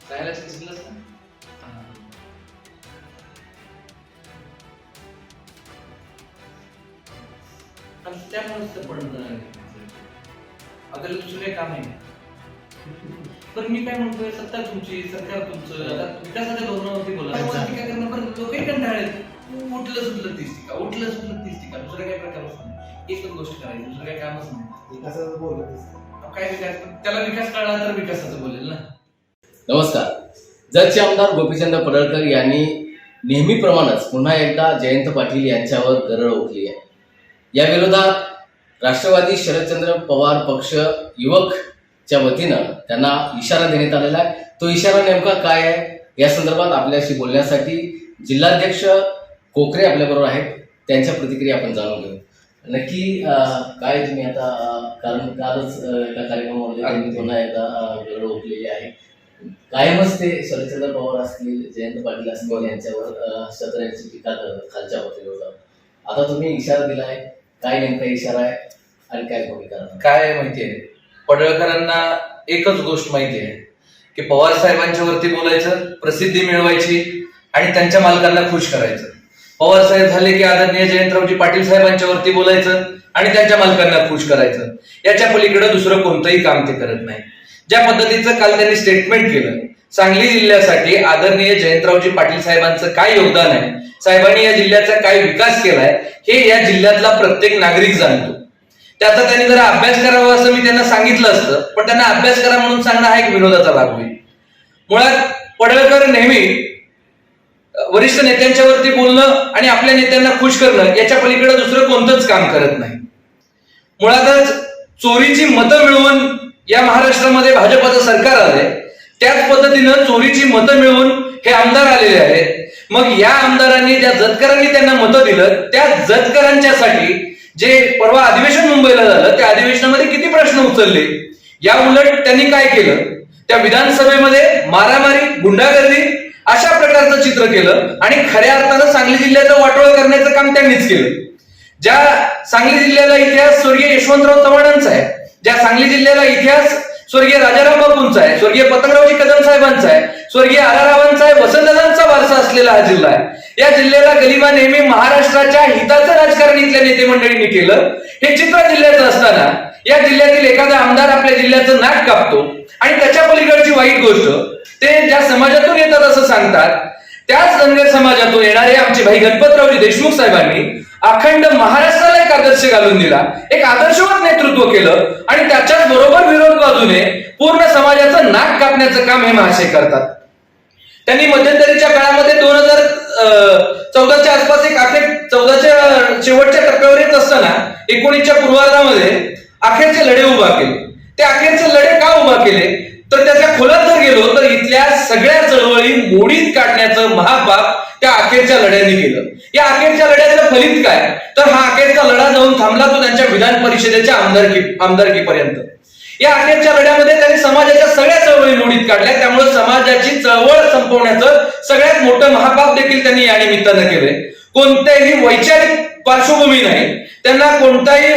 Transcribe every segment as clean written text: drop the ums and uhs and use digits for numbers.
राहायला दिसलंच ना. त्यामुळेच तर पण आपल्याला दुसरं काही काम आहे. पण मी काय म्हणतोय, सत्ता तुमची, सरकार तुमचं, आता विकासाच्या धोरणावरती बोला. टीका करणं पण लोकही कंटाळले. उठलं सुटलं 30 टीका, उठलं सुटलं 30 टीका, दुसरं काही प्रकारच नाही. एकच गोष्ट करायची, दुसरं काही कामच नाही. विकासाचं बोलत काय विकास? त्याला विकास कळला तर विकासाचं बोलेल ना. नमस्कार. जतचे आमदार गोपीचंद पडळकर यांनी नेहमीप्रमाणेच पुन्हा एकदा जयंत पाटील यांच्यावर गरळ ओकली आहे. या विरोधात राष्ट्रवादी शरदचंद्र पवार पक्ष युवकच्या वतीनं त्यांना इशारा देण्यात आलेला आहे. तो इशारा नेमका काय आहे या संदर्भात आपल्याशी बोलण्यासाठी जिल्हाध्यक्ष कोकरे आपल्याबरोबर आहेत. त्यांच्या प्रतिक्रिया आपण जाणून घेऊ. नक्की काय तुम्ही आता, कारण कालच एका कार्यक्रमामध्ये त्यांनी पुन्हा एकदा गरळ ओकलेली आहे. कायमच ते शरदचंद्र पवार असतील, जयंत पाटील असतील यांच्यावर शतरांची टीका करत खालच्या पातळीवर. आता तुम्ही इशारा दिलाय, काय नेमका इशारा आहे आणि काय भूमिका? काय माहितीये, पडळकरांना एकच गोष्ट माहिती आहे की पवार साहेबांच्या वरती बोलायचं, प्रसिद्धी मिळवायची आणि त्यांच्या मालकांना खुश करायचं. पवार साहेब झाले की आदरणीय जयंतरावजी पाटील साहेबांच्या वरती बोलायचं आणि त्यांच्या मालकांना खुश करायचं. याच्या पलीकडे दुसरं कोणतंही काम ते करत नाही. ज्या पद्धतीचं काल त्यांनी स्टेटमेंट केलं, सांगली जिल्ह्यासाठी आदरणीय जयंतरावजी पाटील साहेबांचं काय योगदान आहे, साहेबांनी या जिल्ह्याचा काय विकास केलाय, हे या जिल्ह्यातला प्रत्येक नागरिक जाणतो. त्याचा त्यांनी जरा अभ्यास करावा असं मी त्यांना सांगितलं असतं, पण त्यांना अभ्यास करा म्हणून सांगणं हा एक विनोदाचा भाग होईल. मुळात पडळकर नेहमी वरिष्ठ नेत्यांच्या वरती बोलणं आणि आपल्या नेत्यांना खुश करणं याच्या पलीकडे दुसरं कोणतंच काम करत नाही. मुळातच चोरीची मतं मिळवून या महाराष्ट्रामध्ये भाजपचं सरकार आलंय, त्याच पद्धतीनं चोरीची मतं मिळवून हे आमदार आलेले आहेत. मग या आमदारांनी, ज्या जतकरांनी त्यांना मतं दिलं, त्या जतकरांच्यासाठी जे परवा अधिवेशन मुंबईला झालं, त्या अधिवेशनामध्ये किती प्रश्न उचलले, या उलट त्यांनी काय केलं, त्या विधानसभेमध्ये मारामारी, गुंडागर्दी अशा प्रकारचं चित्र केलं आणि खऱ्या अर्थानं सांगली जिल्ह्याचं वाटोळं करण्याचं काम त्यांनीच केलं. ज्या सांगली जिल्ह्याला इतिहास स्वर्गीय यशवंतराव चव्हाणांचा आहे, ज्या सांगली जिल्ह्याला इतिहास स्वर्गीय राजाराम बापूंचा आहे, स्वर्गीय पतंगरावजी कदम साहेबांचा आहे, स्वर्गीय आरारावांचा आहे, वसंतदादांचा वारसा असलेला हा जिल्हा आहे. या जिल्ह्याला गलिमा नेहमी महाराष्ट्राच्या हिताचं राजकारण इथल्या नेते मंडळींनी केलं. हे चित्र जिल्ह्याचं असताना या जिल्ह्यातील एखादा आमदार आपल्या जिल्ह्याचं नाक कापतो आणि त्याच्या पलीकडची वाईट गोष्ट ते ज्या समाजातून येतात असं सांगतात. त्याच धनगर समाजातून येणारे आमचे भाई गणपतरावजी देशमुख साहेबांनी अखंड महाराष्ट्राला एक आदर्श घालून दिला, एक आदर्शवत नेतृत्व केलं आणि त्याच्याच बरोबर विरोध बाजूने पूर्ण समाजाचं नाक कापण्याचं काम हे महाशय करतात. त्यांनी मध्यंतरीच्या काळामध्ये 2014च्या आसपास एक अखेर 14च्या शेवटच्या टप्प्यावर येत असताना 19च्या पूर्वार्धामध्ये अखेरचे लढे उभा केले. ते अखेरचे लढे का उभा केले तर त्याच्या खोलात जर गेलो तर इथल्या सगळ्या चळवळी मोडीत काढण्याचं महापाप त्या अखेरच्या लढ्यांनी केलं. या अखेरच्या लढ्याचं फलित काय तर हा अखेरचा लढा जाऊन थांबला तो त्यांच्या विधान परिषदेच्या आमदारकीपर्यंत. या अखेरच्या लढ्यामध्ये त्यांनी समाजाच्या सगळ्या चळवळी मोडीत काढल्या. त्यामुळे समाजाची चळवळ संपवण्याचं सगळ्यात मोठं महापाप देखील त्यांनी या निमित्तानं केलंय. कोणत्याही वैचारिक पार्श्वभूमी नाही, त्यांना कोणताही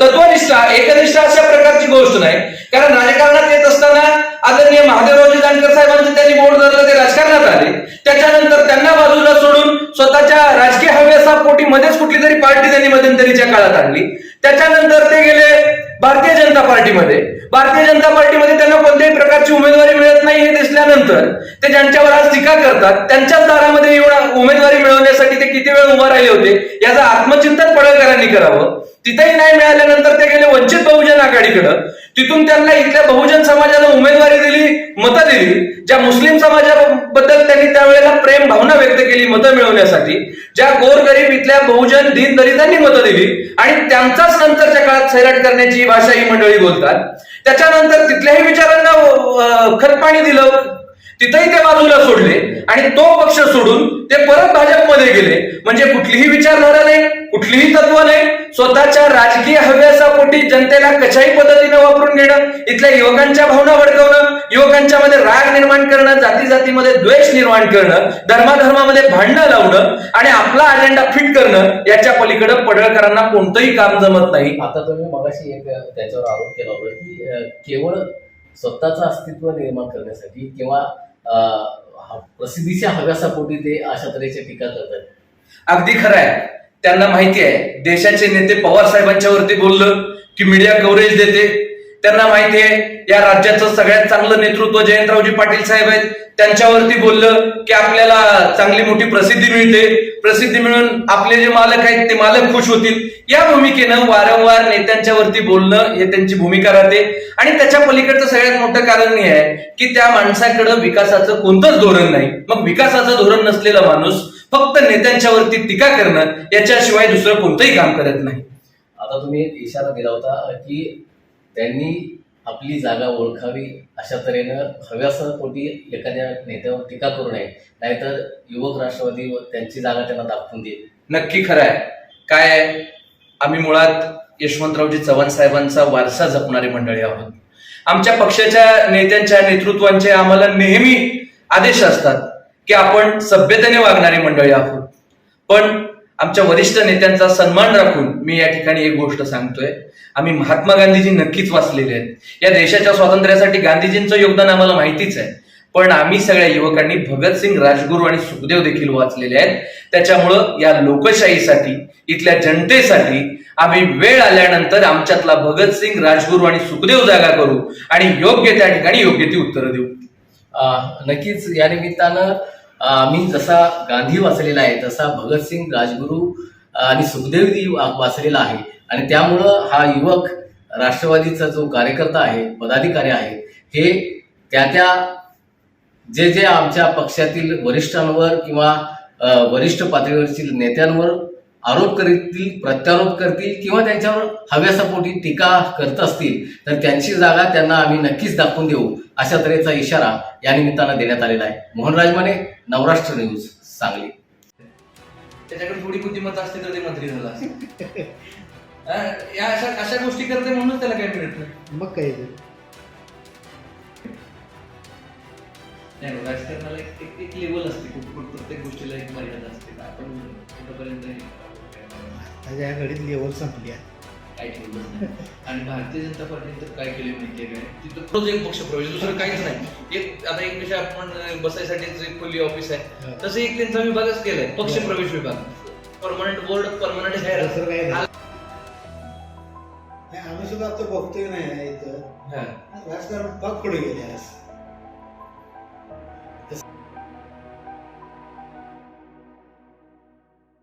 तत्वनिष्ठा, एकनिष्ठा अशा प्रकारची गोष्ट नाही. कारण राजकारणात येत असताना आदरणीय महादेवरावजी जानकर साहेबांचं त्यांनी बोर्ड धरलं, ते राजकारणात आले. त्याच्यानंतर त्यांना बाजूला सोडून स्वतःच्या राजकीय हव्यासापोटी मध्येच कुठली तरी पार्टी त्यांनी मध्यंतरीच्या काळात आणली. त्याच्यानंतर ते गेले भारतीय जनता पार्टीमध्ये. भारतीय जनता पार्टीमध्ये त्यांना कोणत्याही प्रकारची उमेदवारी मिळत नाही हे दिसल्यानंतर ते ज्यांच्यावर आज टीका करतात त्यांच्याच दारामध्ये येऊन उमेदवारी मिळवण्यासाठी ते किती वेळ उभा राहिले होते याचं आत्मचिंतन पडळकरांनी करावं. तिथेही नाही मिळाल्यानंतर ते गेले वंचित बहुजन आघाडीकडं. तिथून त्यांना इथल्या बहुजन समाजानं उमेदवारी दिली, मतं दिली. ज्या मुस्लिम समाजाबद्दल त्यांनी त्यावेळेला प्रेम भावना व्यक्त केली मतं मिळवण्यासाठी, ज्या गोरगरीब इथल्या बहुजन दीन दलितांनी मतं दिली आणि त्यांचाच नंतरच्या काळात सैराट करण्याची भाषा ही मंडळी बोलतात. त्याच्यानंतर तिथल्याही विचारांना खतपाणी दिलं, तिथेही ते बाजूला सोडले आणि तो पक्ष सोडून ते परत भाजपमध्ये गेले. म्हणजे कुठलीही विचारधारा नाही, कुठलीही तत्व नाही, स्वतःच्या राजकीय हव्यासापोटी जनतेला कशाही पद्धतीने वापरून घेणं, इथल्या युवकांच्या भावना भडकवणं, युवकांच्या मध्ये राग निर्माण करणं, जाती जातीमध्ये द्वेष निर्माण करणं, धर्माधर्मामध्ये भांडणं लावणं आणि आपला अजेंडा फिट करणं, याच्या पलीकडे पडळकरांना कोणतंही काम जमत नाही. आता तुम्ही मगाशी एक त्याच्यावर आरोप केला होता की केवळ स्वतःचं अस्तित्व निर्माण करण्यासाठी किंवा प्रसिद्धीच्या हव्यासापोटी ते अशा तऱ्हेची टीका करतात. अगदी खरं आहे. त्यांना माहिती आहे देशाचे नेते पवार साहेबांच्यावरती बोललं की मीडिया कव्हरेज देते. त्यांना माहिती आहे या राज्याचं सगळ्यात चांगलं नेतृत्व जयंतरावजी पाटील साहेब आहेत, त्यांच्यावरती बोललं की आपल्याला चांगली मोठी प्रसिद्धी मिळते, प्रसिद्धी मिळून आपले जे मालक आहेत ते मालक खुश होतील. या भूमिकेनं वारंवार नेत्यांच्यावरती बोलणं हे त्यांची भूमिका राहते. आणि त्याच्या पलीकडचं सगळ्यात मोठं कारण हे आहे की त्या माणसाकडे विकासाचं कोणतंच धोरण नाही. मग विकासाचं धोरण नसलेला माणूस फक्त नेत्यांच्यावरती टीका करणं याच्याशिवाय दुसरं कोणतंही काम करत नाही. आता तुम्ही एक इशारा दिला होता की त्यांनी आपली जागा ओळखावी, अशा तऱ्हेनं हव्यासापोटी एखाद्या नेत्यावर टीका करू नये, नाहीतर युवक राष्ट्रवादी त्यांची जागा त्यांना दाखवून देईल. नक्की खरं आहे. काय आहे, आम्ही मुळात यशवंतरावजी चव्हाण साहेबांचा वारसा जपणारी मंडळी आहोत. आमच्या पक्षाच्या नेत्यांच्या नेतृत्वांचे आम्हाला नेहमी आदेश असतात की आपण सभ्यतेने वागणारी मंडळी आहोत. पण आमच्या वरिष्ठ नेत्यांचा सन्मान राखून मी या ठिकाणी एक गोष्ट सांगतोय, आम्ही महात्मा गांधीजी नक्कीच वाचलेले आहेत. या देशाच्या स्वातंत्र्यासाठी गांधीजींचं योगदान आम्हाला माहितीच आहे. पण आम्ही सगळ्या युवकांनी भगतसिंग, राजगुरू आणि सुखदेव देखील वाचलेले आहेत. त्याच्यामुळं या लोकशाहीसाठी, इथल्या जनतेसाठी आम्ही वेळ आल्यानंतर आमच्यातला भगतसिंग, राजगुरू आणि सुखदेव जागा करू आणि योग्य त्या ठिकाणी योग्य ती उत्तरं देऊ. नक्कीच या निमित्तानं मी जसा गांधी वाचलेला आहे तसा भगतसिंग, राजगुरू आणि सुखदेव वाचलेला आहे. आणि त्यामुळं हा युवक राष्ट्रवादीचा जो कार्यकर्ता आहे, पदाधिकारी आहे, हे त्या जे आमच्या पक्षातील वरिष्ठांवर किंवा वरिष्ठ पातळीवरतील नेत्यांवर आरोप करतील, प्रत्यारोप करतील किंवा त्यांच्यावर हव्यासापोटी टीका करत असतील तर त्यांची जागा त्यांना आम्ही नक्कीच दाखवून देऊ, अशा तऱ्हेचा इशारा या निमित्तानं देण्यात आलेला आहे. मोहन राजमाने, नवराष्ट्र न्यूज, सांगली. त्याच्याकडे थोडी बुद्धिमत्ता असते तर ते मंत्री झाला असता. या अशा गोष्टी करते म्हणून त्याला काही मिळत नाही. मग काय नाही, राजकारणाला एक लेवल असते, प्रत्येक गोष्टीला एक मर्यादा असते. आपण कुठपर्यंत माझ्या या घडीत लेवल संपली आहे. काय ठेवलं नाही. आणि भारतीय जनता पार्टीने तर काय केले माहितीये काय, तिथं रोज एक पक्ष प्रवेश, दुसरं काहीच नाही. एक आता एक विषय आपण बसायसाठीच एक खुली ऑफिस आहे, तसं एक त्यांचा विभागच केलाय, पक्ष प्रवेश विभाग, परमनंट बोर्ड, परमनंट हेड. दुसरं काही नाही. आम्ही सुद्धा आता बघतोय नाही इथं राजकारण फार पुढे गेले आज.